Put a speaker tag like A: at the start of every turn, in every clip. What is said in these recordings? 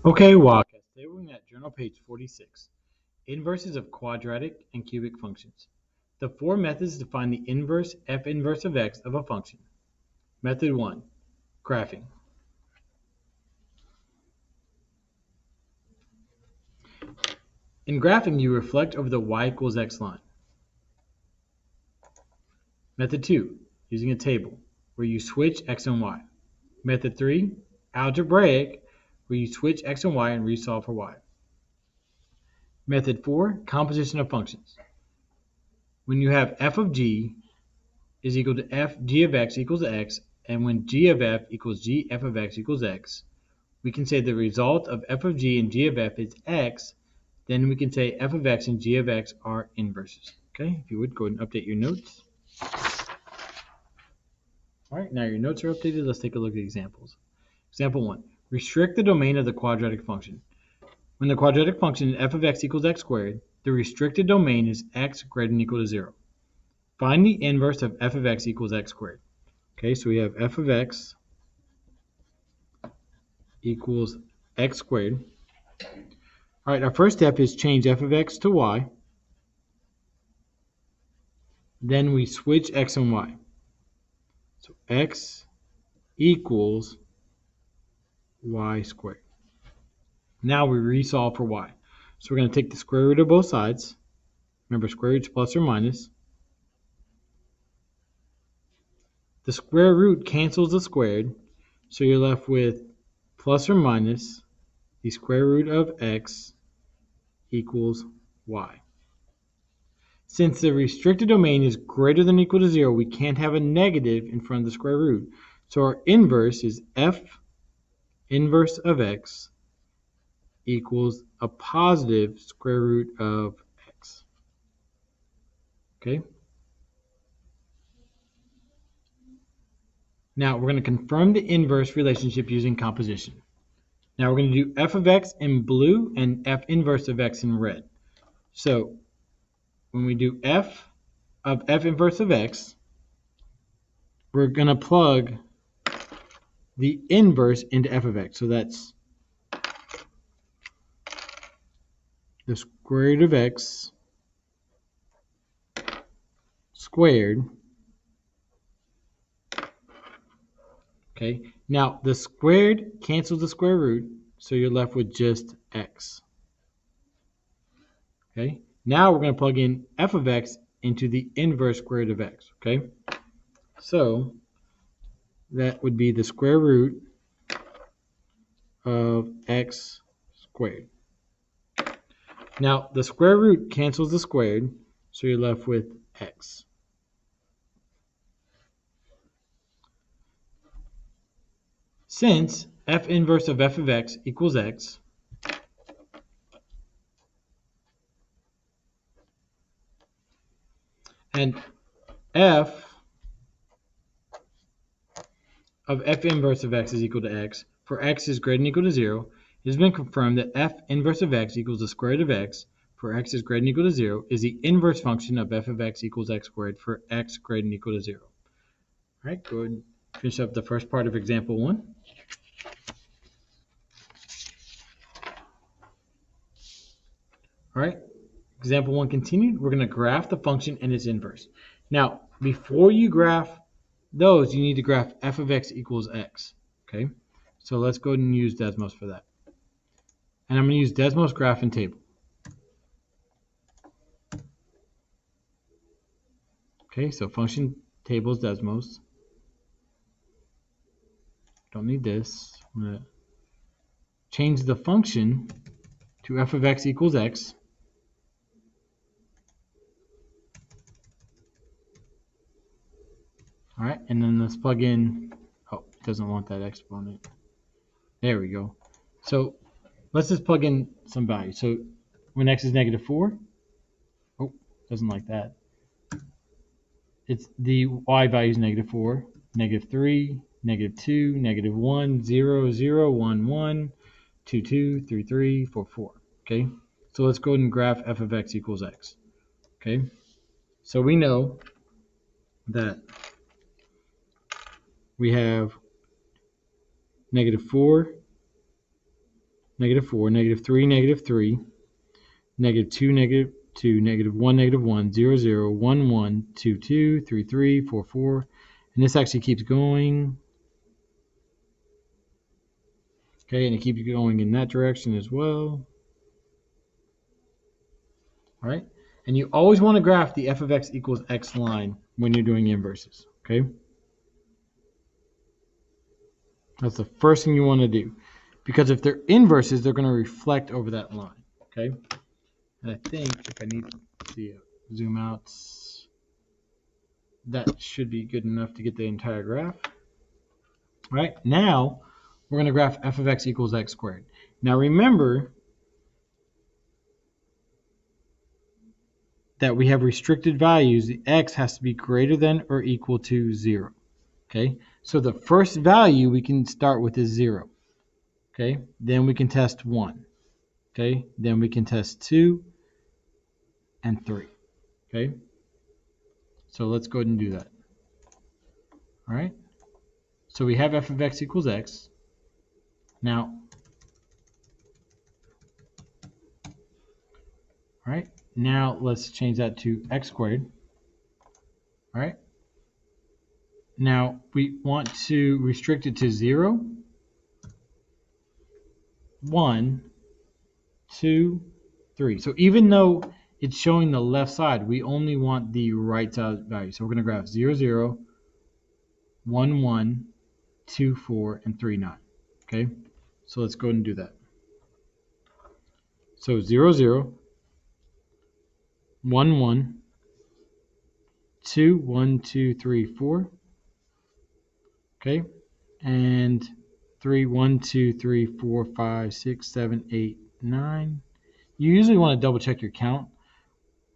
A: Okay, Wildcat. Today we're looking at journal page 46, inverses of quadratic and cubic functions. The four methods to find the inverse f inverse of x of a function. Method 1, graphing. In graphing, you reflect over the y equals x line. Method 2, using a table, where you switch x and y. Method 3, algebraic, where you switch x and y and resolve for y. Method 4, composition of functions. When you have f of g is equal to f g of x equals x, and when g of f equals g f of x equals x, we can say the result of f of g and g of f is x, then we can say f of x and g of x are inverses. Okay, if you would, go ahead and update your notes. All right, now your notes are updated. Let's take a look at examples. Example 1. Restrict the domain of the quadratic function. When the quadratic function f of x equals x squared, the restricted domain is x greater than or equal to 0. Find the inverse of f of x equals x squared. Okay, so we have f of x equals x squared. All right, our first step is change f of x to y. Then we switch x and y. So x equals y squared. Now we resolve for y. So we're going to take the square root of both sides. Remember, square root's plus or minus. The square root cancels the squared, so you're left with plus or minus the square root of x equals y. Since the restricted domain is greater than or equal to 0, we can't have a negative in front of the square root. So our inverse is f inverse of x equals a positive square root of x. Okay? Now we're going to confirm the inverse relationship using composition. Now we're going to do f of x in blue and f inverse of x in red. So when we do f of f inverse of x, we're going to plug the inverse into f of x. So that's the square root of x squared. Okay, now the squared cancels the square root, so you're left with just x. Okay, now we're going to plug in f of x into the inverse square root of x. Okay, so that would be the square root of x squared. Now the square root cancels the squared, so you're left with x. Since f inverse of f of x equals x, and f of f inverse of x is equal to x, for x is greater than or equal to 0, it has been confirmed that f inverse of x equals the square root of x, for x is greater than or equal to 0, is the inverse function of f of x equals x squared for x greater than or equal to 0. All right, go ahead and finish up the first part of example 1. All right, example 1 continued. We're going to graph the function and its inverse. Now, before you graph those, you need to graph f of x equals x. Okay, so let's go ahead and use Desmos for that. And I'm going to use Desmos graphing table. Okay, so function tables Desmos. Don't need this. I'm going to change the function to f of x equals x. All right, and then let's plug in, oh, it doesn't want that exponent. There we go. So let's just plug in some value. So when x is negative 4, oh, doesn't like that. It's the y value is negative 4, negative 3, negative 2, negative 1, 0, 0, 1, 1, 2, 2, 3, 3, 4, 4. Okay, so let's go ahead and graph f of x equals x. Okay, so we know that we have negative 4, -4, -3, -3, -2, -2, -1, -1, 0, 0, 1, 1, 2, 2, 3, 3, 4, 4. And this actually keeps going. Okay, and it keeps going in that direction as well. All right, and you always want to graph the f of x equals x line when you're doing inverses. Okay, that's the first thing you want to do, because if they're inverses, they're going to reflect over that line. Okay, and I think if I need to see zoom out, that should be good enough to get the entire graph. All right, now we're going to graph f of x equals x squared. Now remember that we have restricted values. The x has to be greater than or equal to 0. Okay, so the first value we can start with is 0. Okay, then we can test 1. Okay, then we can test 2 and 3. Okay, so let's go ahead and do that. All right, so we have f of x equals x. Now, all right, now let's change that to x squared. All right, now we want to restrict it to 0, 1, 2, 3. So even though it's showing the left side, we only want the right side value. So we're going to graph 0, 0, 1, 1, 2, 4, and 3, 9. Okay, so let's go ahead and do that. So 0, 0, 1, 1, 2, 1, 2, 3, 4. Okay, and 3, 1, 2, 3, 4, 5, 6, 7, 8, 9. You usually want to double check your count.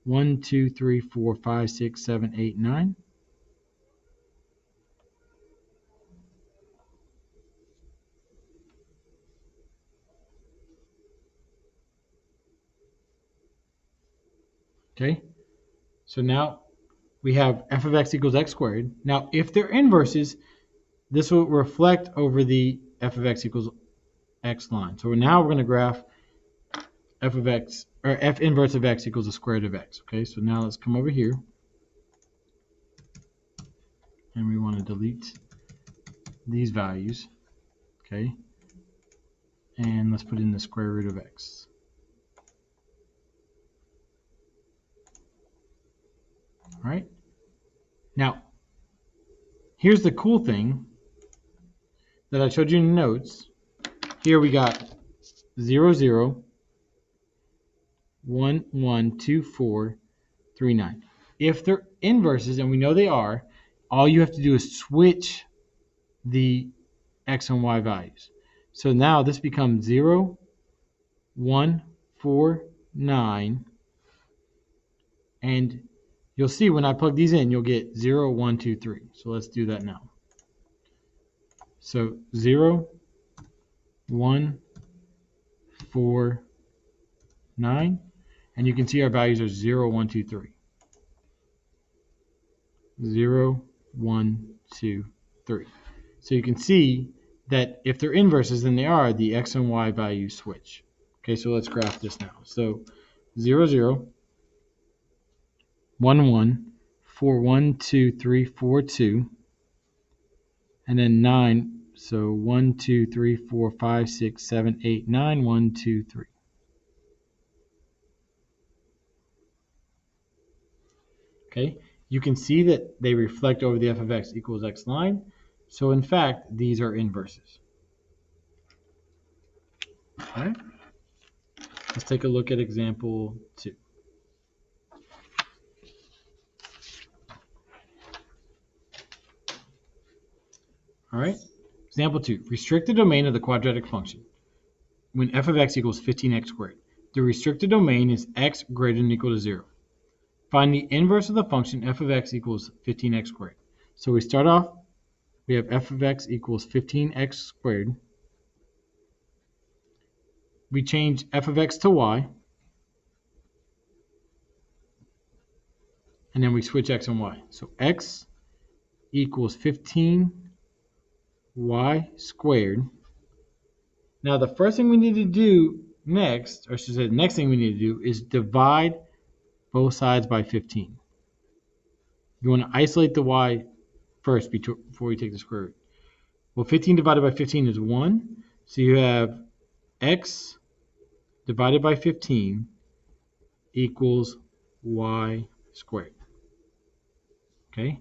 A: 1, 2, 3, 4, 5, 6, 7, 8, 9. Okay, so now we have f of x equals x squared. Now, if they're inverses, this will reflect over the f of x equals x line. So now we're going to graph f of x, or f inverse of x equals the square root of x. Okay, so now let's come over here, and we want to delete these values. Okay, and let's put in the square root of x. All right, now here's the cool thing that I showed you in the notes. Here we got 0, 0, 1, 1, 2, 4, 3, 9. If they're inverses, and we know they are, all you have to do is switch the x and y values. So now this becomes 0, 1, 4, 9. And you'll see when I plug these in, you'll get 0, 1, 2, 3. So let's do that now. So 0, 1, 4, 9. And you can see our values are 0, 1, 2, 3. 0, 1, 2, 3. So you can see that if they're inverses, then they are, the x and y values switch. Okay, so let's graph this now. So 0, 0, 1, 1, 4, 1, 2, 3, 4, 2, and then 9. So 1, 2, 3, 4, 5, 6, 7, 8, 9, 1, 2, 3. Okay, you can see that they reflect over the f of x equals x line. So in fact, these are inverses. All right, let's take a look at example 2. All right, example 2. Restrict the domain of the quadratic function when f of x equals 15x squared. The restricted domain is x greater than or equal to 0. Find the inverse of the function f of x equals 15x squared. So we start off, we have f of x equals 15x squared. We change f of x to y, and then we switch x and y. So x equals 15y squared Now the first thing we need to do next, or I should say the next thing we need to do, is divide both sides by 15. You want to isolate the y first before you take the square root. Well, 15 divided by 15 is 1. So you have x divided by 15 equals y squared. Okay?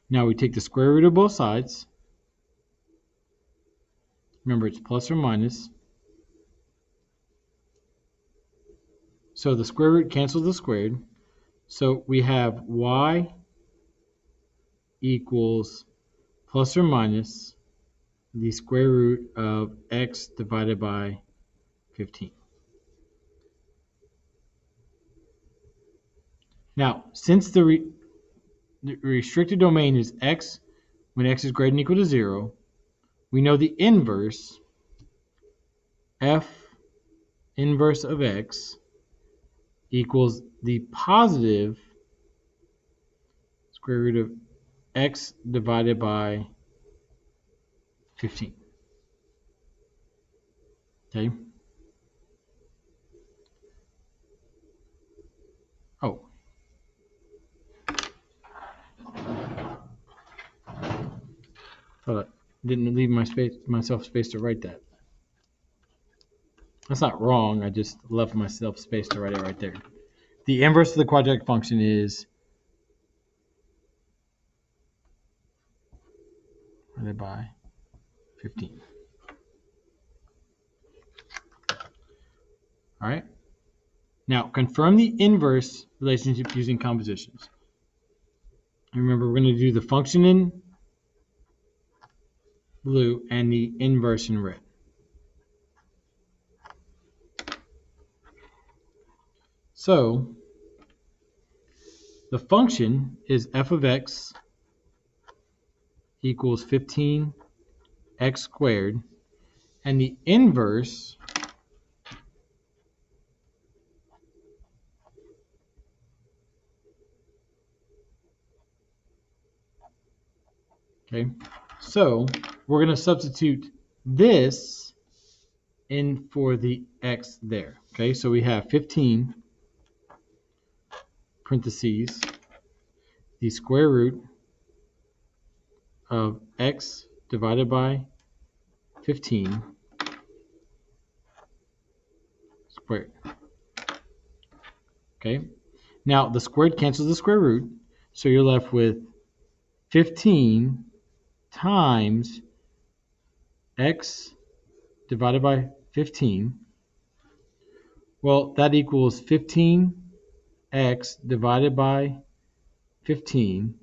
A: Now we take the square root of both sides. Remember, it's plus or minus. So the square root cancels the squared. So we have y equals plus or minus the square root of x divided by 15. Now, since the restricted domain is x when x is greater than or equal to 0, we know the inverse, f inverse of x, equals the positive square root of x divided by 15. Okay? Oh. Thought I didn't leave myself space to write that. That's not wrong. I just left myself space to write it right there. The inverse of the quadratic function is divided by 15. All right. Now, confirm the inverse relationship using compositions. Remember, we're going to do the function in blue and the inverse in red. So, the function is f of x equals 15x squared, and the inverse okay, so we're going to substitute this in for the x there. Okay, so we have 15 parentheses the square root of x divided by 15 squared. Okay, now the squared cancels the square root, so you're left with 15 times x divided by 15. Well, that equals 15x divided by 15.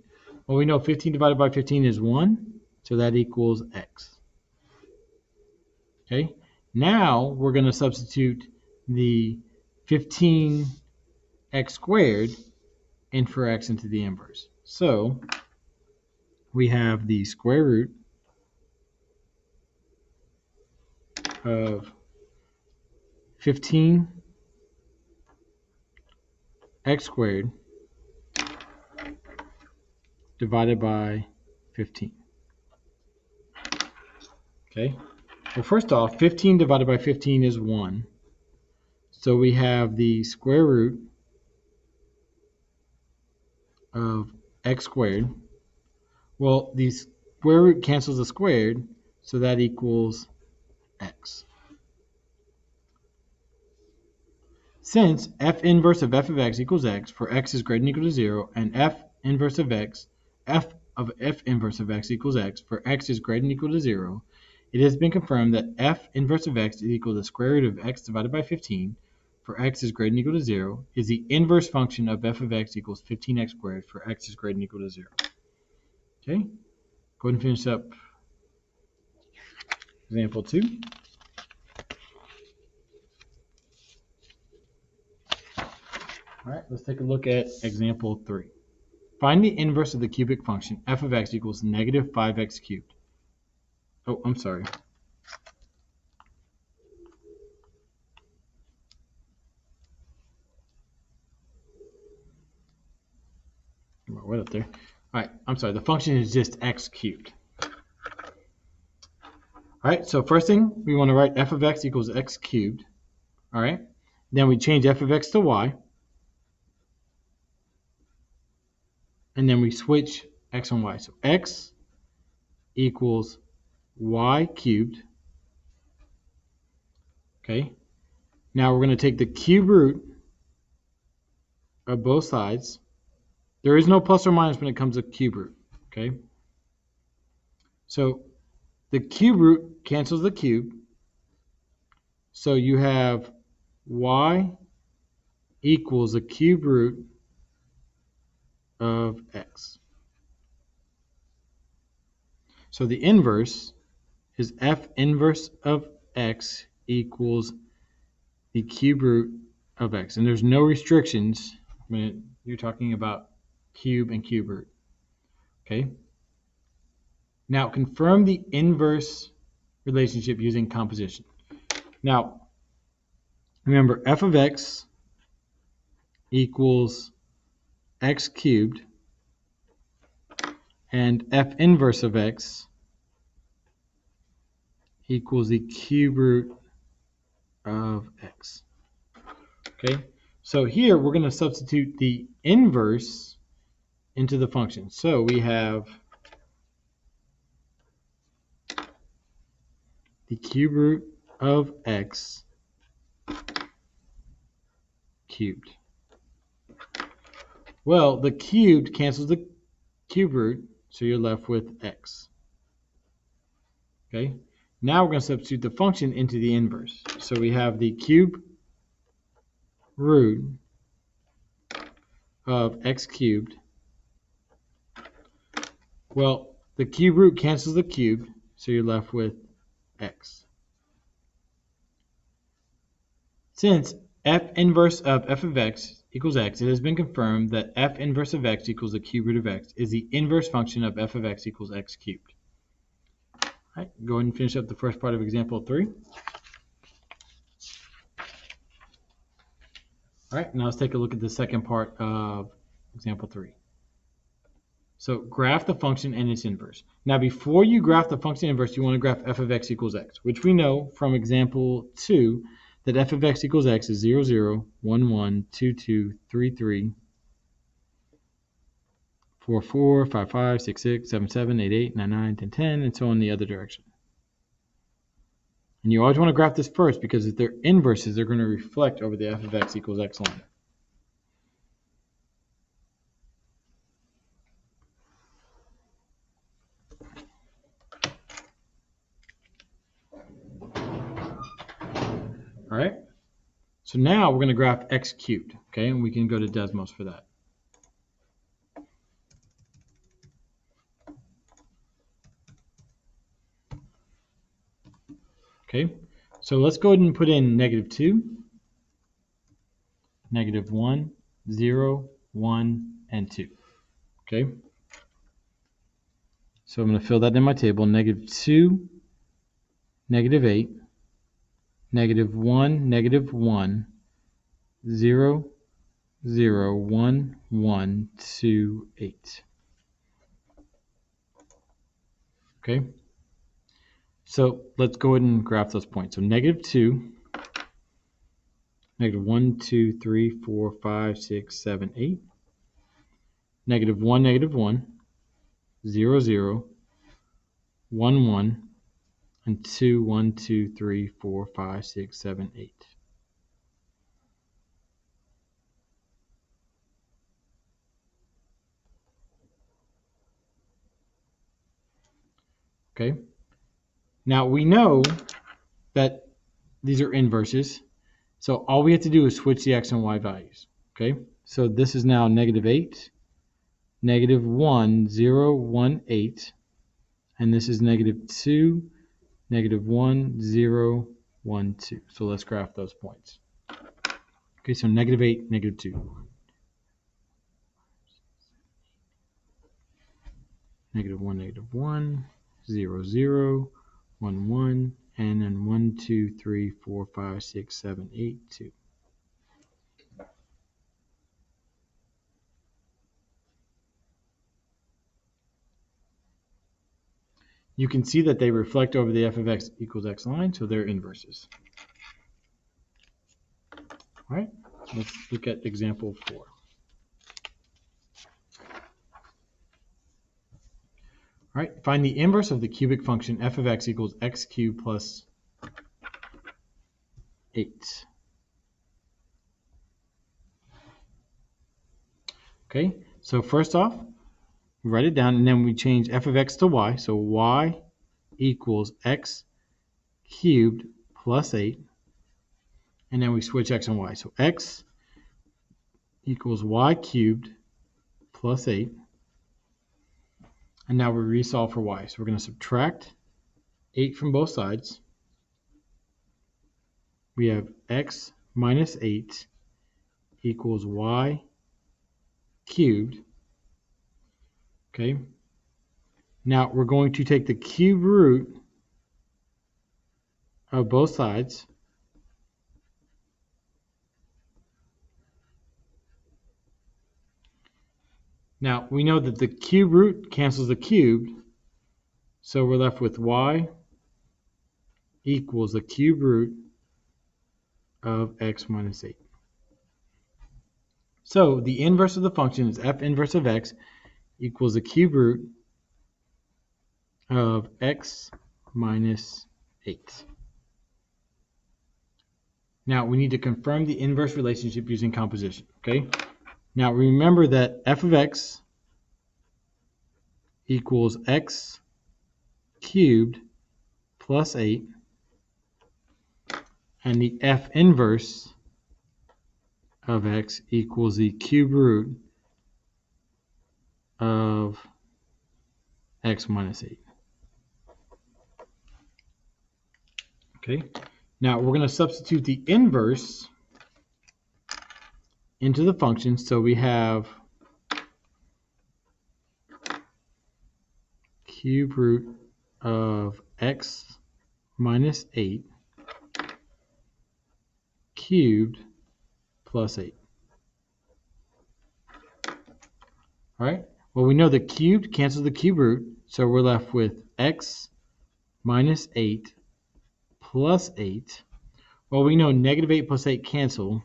A: Well, we know 15 divided by 15 is 1, so that equals x. Okay, now we're going to substitute the 15x squared in for x into the inverse. So we have the square root of 15x squared divided by 15. Okay, well, first off, 15 divided by 15 is 1. So we have the square root of x squared. Well, the square root cancels the squared, so that equals x. Since f inverse of f of x equals x for x is greater than or equal to 0, and f inverse of x, f of f inverse of x equals x for x is greater than or equal to 0, it has been confirmed that f inverse of x is equal to the square root of x divided by 15 for x is greater than or equal to 0 is the inverse function of f of x equals 15x squared for x is greater than or equal to 0. Okay, go ahead and finish up example 2. All right, let's take a look at example 3. Find the inverse of the cubic function f of x equals negative 5x cubed. Oh, I'm sorry. Right up there. All right, I'm sorry. The function is just x cubed. All All right, so first thing, we want to write f of x equals x cubed. All right, then we change f of x to y. And then we switch x and y. So x equals y cubed. Okay, now we're going to take the cube root of both sides. There is no plus or minus when it comes to cube root. Okay, so the cube root cancels the cube. So you have y equals the cube root of x. So the inverse is f inverse of x equals the cube root of x. And there's no restrictions when you're talking about cube and cube root. Okay. Now confirm the inverse relationship using composition. Now remember, f of x equals x cubed, and f inverse of x equals the cube root of x. Okay, so here we're going to substitute the inverse into the function. So we have the cube root of x cubed. Well, the cubed cancels the cube root, so you're left with x. Okay, now we're going to substitute the function into the inverse. So we have the cube root of x cubed. Well, the cube root cancels the cube, so you're left with x. Since f inverse of f of x equals x, it has been confirmed that f inverse of x equals the cube root of x is the inverse function of f of x equals x cubed. All right, go ahead and finish up the first part of example 3. All right, now let's take a look at the second part of example 3. So graph the function and its inverse. Now before you graph the function inverse, you want to graph f of x equals x, which we know from example 2 that f of x equals x is 0, 0, 1, 1, 2, 2, 3, 3, 4, 4, 5, 5, 6, 6, 7, 7, 8, 8, 9, 9, 10, 10, and so on the other direction. And you always want to graph this first because if they're inverses, they're going to reflect over the f of x equals x line. All right. So now we're going to graph x cubed, okay? And we can go to Desmos for that. Okay, so let's go ahead and put in -2, -1, 0, 1, and 2. Okay, so I'm going to fill that in my table. -2, -8, -1, -1, 0, 0, 1, 1, 2, 8. Okay, so let's go ahead and graph those points. So -2, -1, 2, 3, 4, 5, 6, 7, 8. -1, -1, 0, 0, 1, 1, and 2, 1, 2, 3, 4, 5, 6, 7, 8. Okay. Now we know that these are inverses, so all we have to do is switch the x and y values. Okay. So this is now -8, -1, 0, 1, 8, and this is -2, -1, 0, 1, 2. So let's graph those points. Okay, so -8, -2. -1, -1, 0, 0, 1, 1, and then 1, 2, 3, 4, 5, 6, 7, 8, 2. you can see that they reflect over the f of x equals x line, so they're inverses. All right, let's look at example 4. All right, find the inverse of the cubic function f of x equals x cubed plus 8. Okay, so first off, we write it down, and then we change f of x to y. So y equals x cubed plus 8. And then we switch x and y. So x equals y cubed plus 8. And now we resolve for y. So we're going to subtract 8 from both sides. We have x minus 8 equals y cubed. Okay. Now we're going to take the cube root of both sides. Now we know that the cube root cancels the cubed, so we're left with y equals the cube root of x minus 8. So the inverse of the function is f inverse of x equals the cube root of x minus 8. Now we need to confirm the inverse relationship using composition, okay? Now remember that f of x equals x cubed plus 8, and the f inverse of x equals the cube root of x minus 8. Okay, now we're going to substitute the inverse into the function, so we have cube root of x minus 8 cubed plus 8. All right, well, we know the cubed cancels the cube root, so we're left with x minus 8 plus 8. Well, we know negative 8 plus 8 cancel,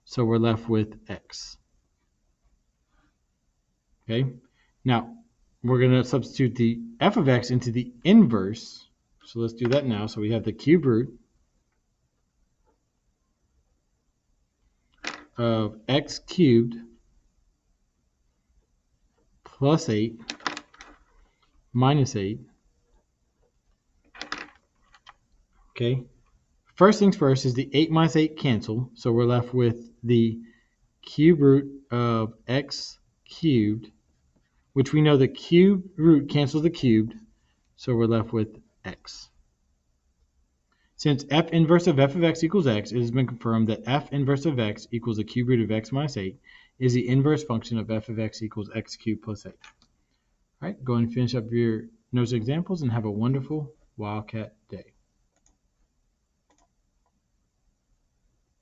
A: so we're left with x. Okay, now we're going to substitute the f of x into the inverse. So let's do that now. So we have the cube root of x cubed plus 8 minus 8. Okay, first things first is the 8 minus 8 cancel. So we're left with the cube root of x cubed, which we know the cube root cancels the cubed, so we're left with x. Since f inverse of f of x equals x, it has been confirmed that f inverse of x equals the cube root of x minus 8 is the inverse function of f of x equals x cubed plus 8. All right, go and finish up your notes and examples and have a wonderful Wildcat